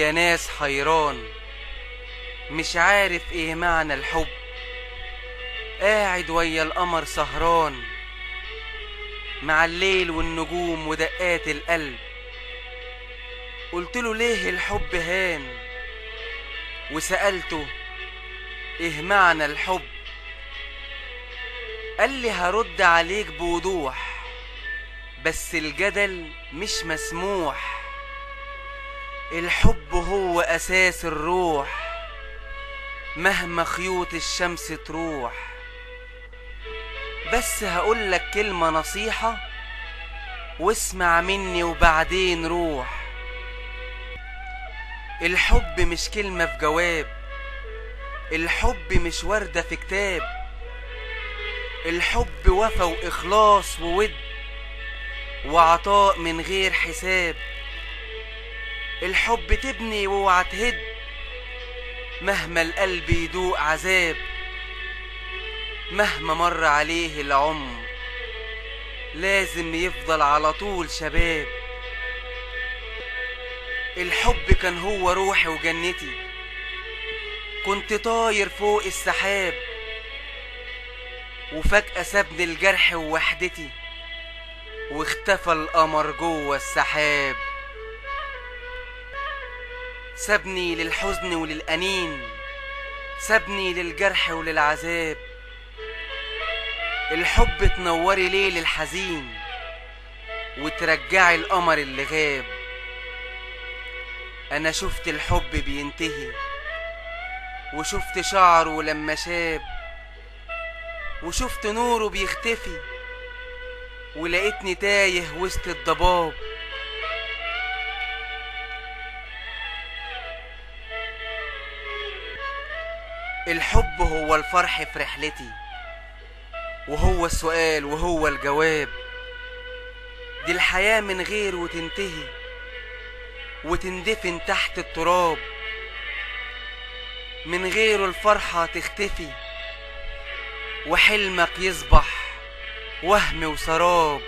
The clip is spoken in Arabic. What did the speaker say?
يا ناس حيران، مش عارف ايه معنى الحب. قاعد ويا القمر سهران، مع الليل والنجوم ودقات القلب. قلتله ليه الحب هان، وسألته ايه معنى الحب. قال لي هرد عليك بوضوح، بس الجدل مش مسموح. الحب هو أساس الروح، مهما خيوط الشمس تروح. بس هقولك كلمة نصيحة، واسمع مني وبعدين روح. الحب مش كلمة في جواب، الحب مش وردة في كتاب. الحب وفا وإخلاص وود، وعطاء من غير حساب. الحب تبني واوعى تهد، مهما القلب يدوق عذاب. مهما مر عليه العمر، لازم يفضل على طول شباب. الحب كان هو روحي وجنتي، كنت طاير فوق السحاب. وفجأة سابني الجرح ووحدتي، واختفى القمر جوه السحاب. سابني للحزن وللأنين، سابني للجرح وللعذاب. الحب تنوري ليل الحزين، وترجعي القمر اللي غاب. أنا شفت الحب بينتهي، وشفت شعره لما شاب، وشفت نوره بيختفي، ولقيتني تايه وسط الضباب. الحب هو الفرح في رحلتي، وهو السؤال وهو الجواب. دي الحياة من غير وتنتهي، وتندفن تحت التراب. من غيره الفرحة تختفي، وحلمك يصبح وهم وسراب.